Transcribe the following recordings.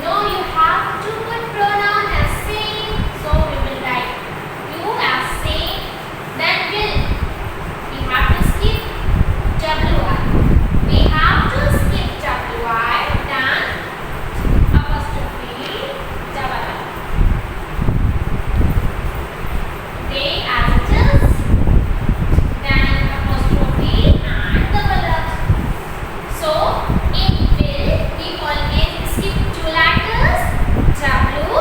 know you have to put pronoun as same. So we will write you as same. Then will. We have to skip wi. We have to skip wi. Then apostrophe double L. They as it is. Then apostrophe and double L. So in will we always skip two letters W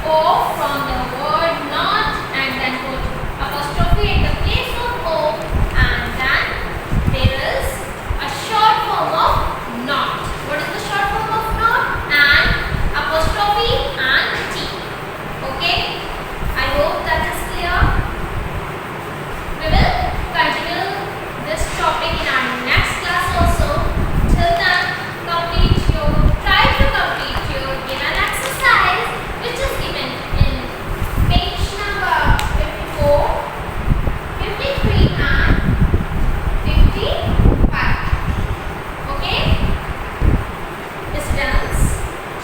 O from the word not and then put apostrophe in the place of O, and then there is a short form of not. What is the short form of not? And apostrophe and T. Okay? I hope that is clear. We will continue this topic in our next class also. Till then, try to complete your given exercise, which is given in page number 54, 53 and 55. Okay? Students,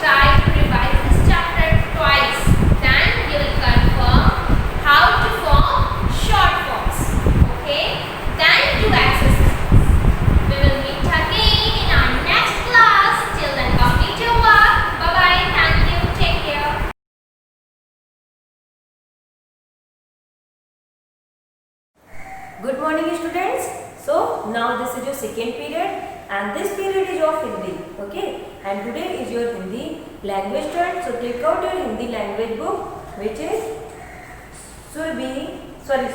try to revise this chapter twice. Then you will confirm how to form short forms. Okay? Then do exercises. We will meet again in our next class. Till then, complete your work. Bye bye. Thank you. Take care. Good morning students. So now this is your second period and this period is of Hindi. Okay, and today is your Hindi language turn. So take out your Hindi language book which is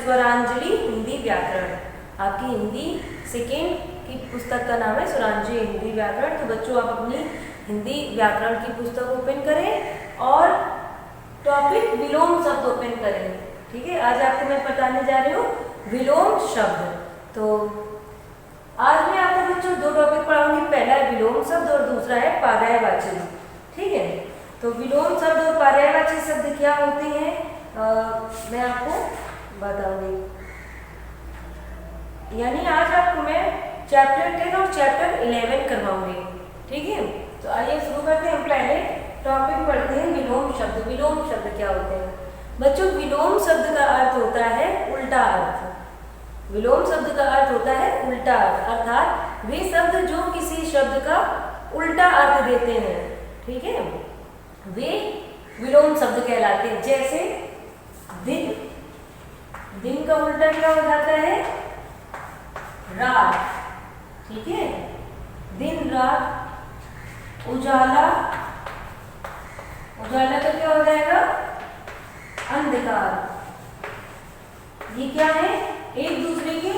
Swaranjali Hindi व्याकरण. आपकी Hindi second की पुस्तक का नाम है स्वरांजलि हिंदी व्याकरण. तो बच्चों आप अपनी हिंदी व्याकरण की पुस्तक ओपन करें और टॉपिक विलोम शब्द ओपन करें. ठीक है, आज आपको मैं बताने जा रही हूँ विलोम शब्द. तो आज मैं आपको बच्चों दो टॉपिक पढ़ाऊंगी. पहला है विलोम शब्द और दूसरा है पर्यायवाची. ठीक है, तो विलोम शब्द और पर्यायवाची शब्द क्या होते हैं मैं आपको बताऊंगी. यानी आज आपको मैं चैप्टर 10 और चैप्टर 11 करवाऊंगी. ठीक है, तो आइए शुरू करते हैं. हम पहले टॉपिक पढ़ते हैं विलोम शब्द. विलोम शब्द क्या होते हैं बच्चों? विलोम शब्द का अर्थ होता है उल्टा अर्थ. विलोम शब्द का अर्थ होता है उल्टा अर्थ, अर्थात वे शब्द जो किसी शब्द का उल्टा अर्थ देते हैं. ठीक है, वे विलोम शब्द कहलाते हैं. जैसे दिन, दिन का उल्टा क्या हो जाता है? रात. ठीक है, दिन रात. उजाला, उजाला का क्या हो जाएगा? अंधकार. ये क्या है? एक दूसरे के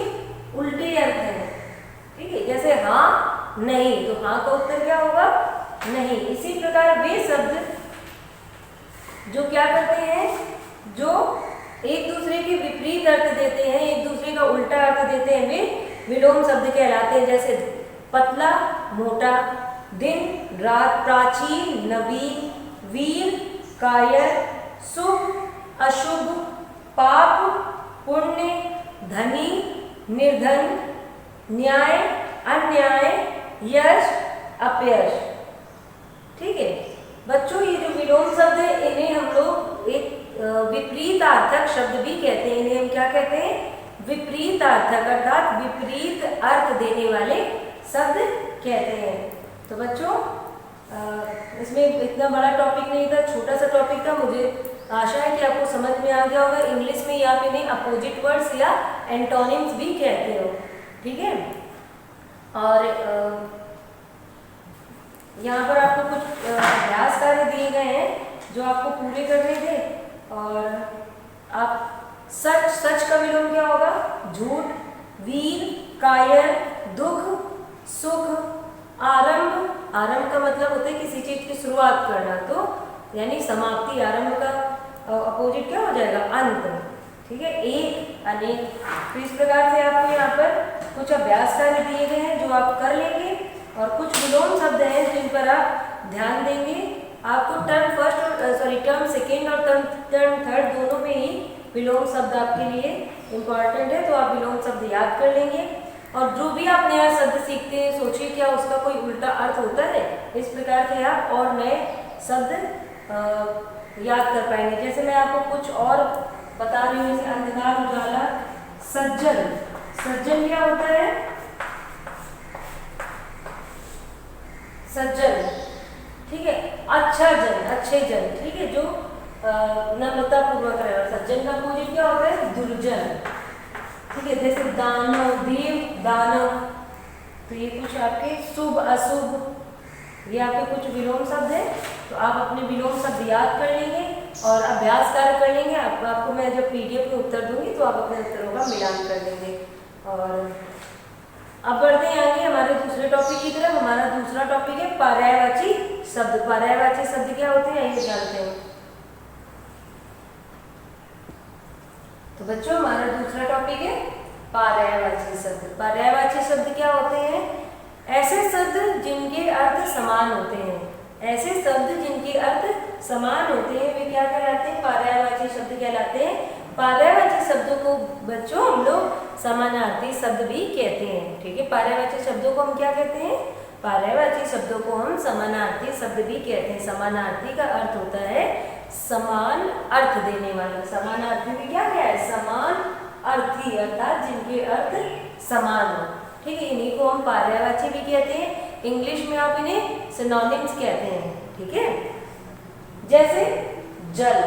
उल्टे अर्थ हैं. ठीक है, जैसे हाँ नहीं, तो हाँ का उत्तर क्या होगा? नहीं. इसी प्रकार वे शब्द जो क्या करते हैं, जो एक दूसरे के विपरीत अर्थ देते हैं, एक दूसरे का उल्टा अर्थ देते हैं, वे विलोम शब्द कहलाते हैं. जैसे पतला मोटा, दिन रात, प्राचीन नवीन, वीर कायर, शुभ अशुभ, पाप पुण्य, धनी निर्धन, न्याय अन्याय, यश अपयश. ठीक है बच्चों, ये जो विलोम शब्द है इन्हें हम लोग एक विपरीतार्थक शब्द भी कहते हैं. इन्हें हम क्या कहते हैं? विपरीतार्थक, अर्थात विपरीत अर्थ देने वाले शब्द कहते हैं. तो बच्चों इसमें इतना बड़ा टॉपिक नहीं था, छोटा सा टॉपिक था. मुझे आशा है कि आपको समझ में आ गया होगा. इंग्लिश में आप इन्हें अपोजिट वर्ड्स या एंटोनिम्स भी कहते हो. ठीक है, और यहाँ पर आपको कुछ अभ्यास कार्य दिए गए हैं जो आपको पूरे करने थे. और आप सच, सच का विलोम क्या होगा? झूठ. वीर कायर, दुख सुख. आरंभ, आरंभ का मतलब होता है किसी चीज की शुरुआत करना, तो यानी समाप्ति. आरंभ का अपोजिट क्या हो जाएगा? अंत. ठीक है, एक अनेक. तो इस प्रकार से आपको यहाँ पर कुछ अभ्यास कार्य दिए गए हैं जो आप कर लेंगे, और कुछ विलोम शब्द हैं जिन पर आप ध्यान देंगे. आपको टर्म फर्स्ट और टर्म सेकेंड और टर्म थर्ड दोनों में ही विलोम शब्द आपके लिए इम्पॉर्टेंट है. तो आप विलोम शब्द याद कर लेंगे, और जो भी आप नया शब्द सीखते हैं सोचिए क्या उसका कोई उल्टा अर्थ होता है. इस प्रकार के आप और नए शब्द याद कर पाएंगे. जैसे मैं आपको कुछ और बता रही हूँ, जैसे अंधकार, उजाला. सज्जन, सज्जन क्या होता है? सज्जन. ठीक है, अच्छा जन, अच्छे जन. ठीक है, जो नम्रता पूर्वक रहे. सज्जन का अपोजिट क्या होता है? दुर्जन. ठीक है, जैसे दानव, देव, दानव. तो ये कुछ आपके शुभ अशुभ, ये आपके कुछ विलोम शब्द हैं. तो आप अपने विलोम शब्द याद कर लेंगे और अभ्यास कार्य कर लेंगे। आपको मैं जब पीडीएफ में उत्तर दूंगी तो आप अपने उत्तरों का मिलान कर लेंगे। और अब बढ़ते हैं आगे हमारे दूसरे टॉपिक की तरफ। हमारा दूसरा टॉपिक है पर्यायवाची शब्द। पर्यायवाची शब्द क्या होते हैं ये जानते हैं। तो बच्चों हमारा दूसरा टॉपिक है पर्यायवाची शब्द। पर्यायवाची शब्द क्या होते हैं? ऐसे शब्द जिनके अर्थ समान होते हैं। ऐसे शब्द जिनके अर्थ समान होते हैं वे क्या कहलाते हैं? पर्यायवाची शब्द कहलाते हैं। पर्यायवाची शब्दों को बच्चों हम लोग समानार्थी शब्द भी कहते हैं। ठीक है, पर्यायवाची शब्दों को हम क्या कहते हैं? पर्यायवाची शब्दों को हम समानार्थी शब्द भी कहते हैं। समानार्थी का अर्थ होता है समान अर्थ देने वाला। समानार्थी में क्या है? समान अर्थी, अर्थात जिनके अर्थ समान हो। ठीक है, इन्हीं को हम पर्यायवाची भी कहते हैं। इंग्लिश में आप इन्हें सिनोनिम्स कहते हैं। ठीक है, जैसे जल।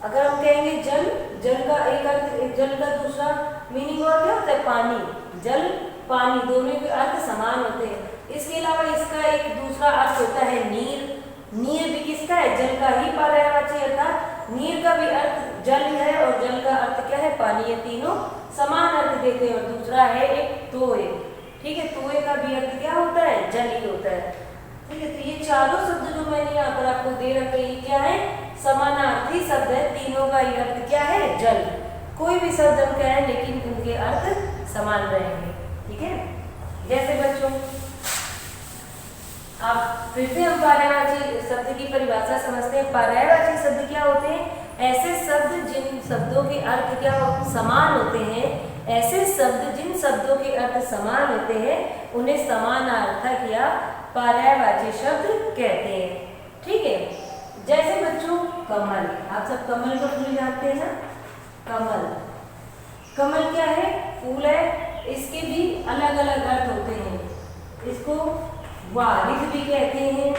अगर हम कहेंगे जल, जल का एक अर्थ, जल का दूसरा मीनिंग और क्या होता है? पानी। जल पानी दोनों के अर्थ समान होते हैं। इसके अलावा इसका एक दूसरा अर्थ होता है नीर। नीर भी किसका है? जल का ही पर्यायवाची, अर्थात नीर का भी अर्थ जल है और जल का अर्थ क्या है? पानी। ये तीनों समान अर्थ देते हैं। और दूसरा है एक तोय। ठीक है, तोय का भी अर्थ क्या होता है? जल ही होता है। ठीक है, तो ये चारों शब्द जो मैंने यहाँ पर आपको दे रखे ये क्या है? समानार्थी शब्द है। तीनों का ये अर्थ क्या है? जल। कोई भी शब्द हम कहें लेकिन उनके अर्थ समान रहेंगे। ठीक है, जैसे बच्चों आप फिर से हम पर्यायवाची शब्द की परिभाषा समझते हैं। पर्यायवाची शब्द क्या होते हैं? ऐसे शब्द जिन शब्दों के अर्थ क्या समान होते हैं। ऐसे शब्द जिन शब्दों के अर्थ समान होते हैं उन्हें समानार्थक या पर्यायवाची शब्द कहते हैं। ठीक है, जैसे बच्चों कमल। आप सब कमल को फूल जानते हैं ना? कमल, कमल क्या है? फूल है। इसके भी अलग अलग अर्थ होते हैं। इसको वारिद भी कहते हैं।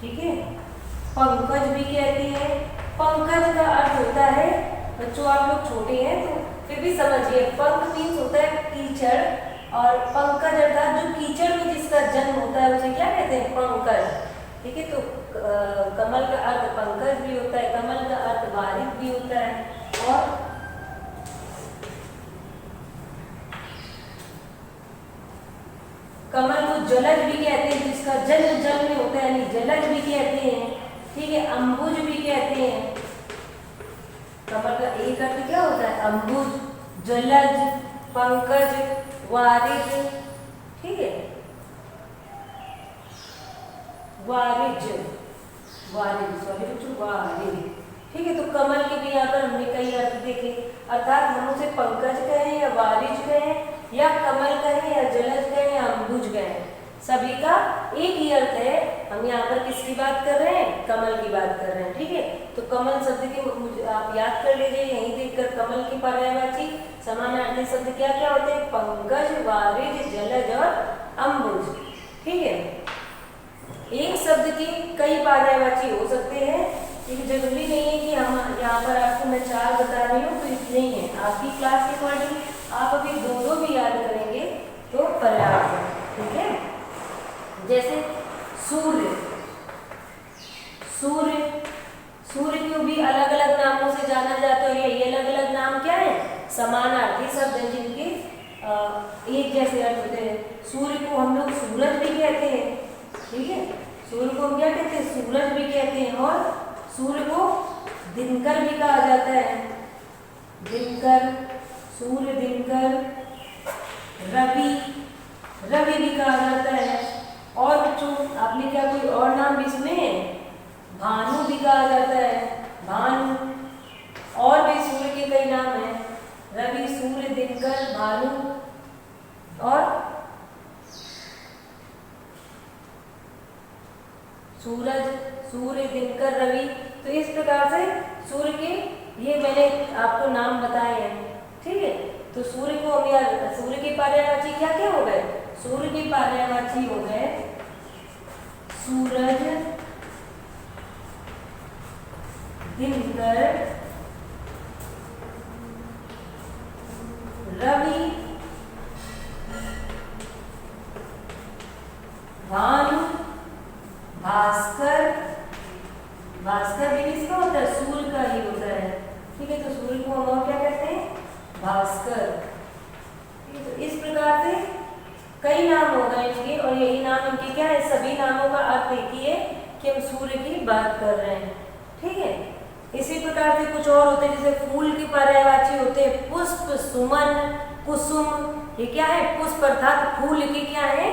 ठीक है, पंकज भी कहते हैं। पंकज का अर्थ होता है, बच्चों आप लोग छोटे हैं तो फिर भी समझिए, पंक मीन्स होता है कीचड़ और पंकज अर्थात जो कीचड़ में जिसका जन्म होता है उसे क्या कहते हैं? पंकज। ठीक है, तो कमल का अर्थ पंकज भी होता है, कमल का अर्थ वारिद भी होता है। और कमल को जलज भी कहते हैं, जिसका जन्म जल में होता है, यानी जलज भी कहते हैं। ठीक है, अंबुज भी कहते हैं। कमल का एक अर्थ क्या होता है? अंबुज, जलज, पंकज, वारिज। ठीक है, वारिज, वारिज, सॉरी बच्चों, वारिज। ठीक है, तो कमल के भी यहाँ पर हमने कई अर्थ देखे, अर्थात हम उसे पंकज कहें या वारिज कहें या कमल कहें या जलज कहें या अंबुज कहें, सभी का एक ही अर्थ है। हम यहाँ पर किसकी बात कर रहे हैं? कमल की बात कर रहे हैं। ठीक है, तो कमल शब्द के आप याद कर लीजिए, यहीं देखकर कमल की पर्यायवाची समानार्थी शब्द क्या क्या होते हैं? पंकज, वारिज, जलज और अंबुज। ठीक है, एक शब्द के कई पर्यायवाची हो सकते हैं। लेकिन जरूरी नहीं है कि हम यहाँ पर आपको मैं 4 बता रही हूँ तो इतने ही है। आपकी क्लास के अकॉर्डिंग आप अभी 2 भी याद करेंगे तो पर्याप्त है। ठीक है, जैसे सूर्य। सूर्य, सूर्य को भी अलग अलग नामों से जाना जाता है। ये अलग अलग नाम क्या है? समानार्थी शब्द हैं जिनके एक जैसे अर्थ होते हैं। सूर्य को हम लोग सूरज भी कहते हैं। ठीक है, सूर्य को हम क्या कहते हैं? सूरज भी कहते हैं। और सूर्य को दिनकर भी कहा जाता है। दिनकर, सूर्य, दिनकर, रवि, रवि भी कहा जाता है। और बच्चों आपने क्या कोई और नाम भी सुने हैं? भानु भी कहा जाता है, भानु। और भी सूर्य के कई नाम हैं, रवि, सूर्य, दिनकर, भानु और सूरज, सूर्य, दिनकर, रवि। तो इस प्रकार से सूर्य के ये मैंने आपको नाम बताए हैं। ठीक है, तो सूर्य को हम यार, सूर्य के पर्यायवाची क्या क्या हो गए? सूर्य के पर्यायवाची हो गए सूरज, दिनकर, रवि, भानु, भास्कर भास्कर भी किसका होता है? सूर्य का ही होता है। ठीक है, तो सूर्य को हम और क्या कहते हैं? भास्कर। ठीक है, तो इस प्रकार से कई नाम हो गए इनके, और यही नाम इनके क्या है? सभी नामों का अर्थ एक ही है कि हम सूर्य की बात कर रहे हैं। ठीक है, इसी प्रकार से कुछ और होते हैं, जैसे फूल के पर्यायवाची होते हैं पुष्प, सुमन, कुसुम। ये क्या है? पुष्प अर्थात फूल के क्या है?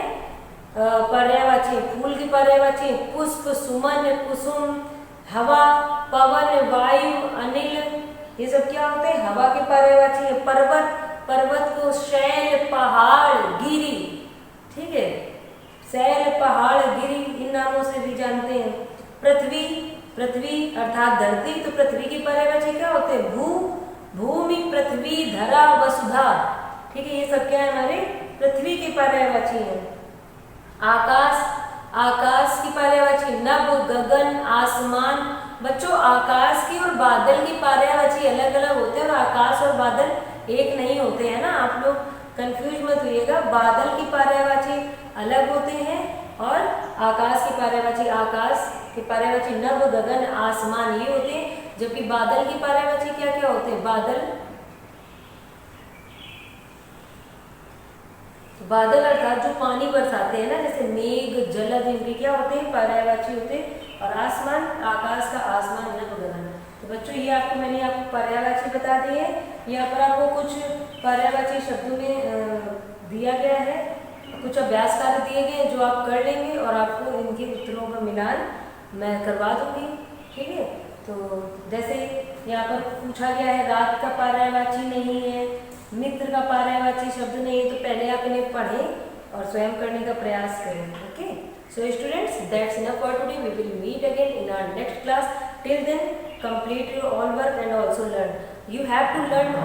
पर्यायवाची। फूल की पर्यायवाची पुष्प, सुमन, कुसुम। हवा, पवन, वायु, अनिल, ये सब क्या होते हैं? हवा के पर्यायवाची है। पर्वत, पर्वत को शैल, पहाड़, गिरी। ठीक है, शैल, पहाड़, गिरी इन नामों से भी जानते हैं। पृथ्वी, पृथ्वी अर्थात धरती, तो पृथ्वी की पर्यायवाची क्या होते हैं? भू, भूमि, पृथ्वी, धरा, वसुधा। ठीक है, ये सब क्या है? हमारे पृथ्वी की पर्यायवाची है। आकाश, आकाश की पर्यायवाची नभ, गगन, आसमान। बच्चों, आकाश की और बादल की पर्यायवाची अलग अलग होते हैं, और आकाश और बादल एक नहीं होते हैं ना। आप लोग कंफ्यूज मत होइएगा। बादल की पर्यायवाची अलग होते हैं और आकाश की पर्यायवाची, आकाश की पर्यायवाची नभ, गगन, आसमान ये होते हैं। जबकि बादल की पर्यायवाची क्या क्या होते हैं? बादल, बादल अर्थात जो पानी बरसाते हैं ना, जैसे मेघ, जलद, इनके क्या होते हैं? पर्यायवाची होते हैं। और आसमान, आकाश का आसमान, नभ, गगन। तो बच्चों, ये आपको मैंने आपको पर्यायवाची बता दी है। यहाँ पर आपको कुछ पर्यायवाची शब्दों में दिया गया है, कुछ अभ्यास कार्य दिए गए हैं जो आप कर लेंगे, और आपको इनके उत्तरों का मिलान मैं करवा दूंगी। ठीक है, तो जैसे यहाँ पर पूछा गया है रात का पर्यायवाची नहीं है, मित्र का पर्यायवाची शब्द नहीं है, तो पहले आप इन्हें पढ़ें और स्वयं करने का प्रयास करें। Okay, so students, that's enough for today. We will meet again in our next class. Till then complete your all work and also learn. You have to learn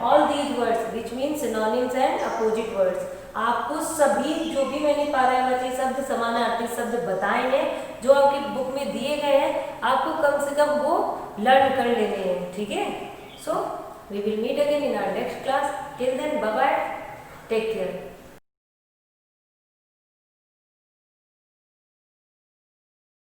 all these words which means synonyms and opposite words. आपको सभी जो भी मैंने पर्यायवाची शब्द, समानार्थी शब्द बताए हैं, जो आपकी बुक में दिए गए हैं, आपको कम से कम वो लर्न कर लेने हैं। ठीक है, so we will meet again in our next class. Till then, bye bye, take care.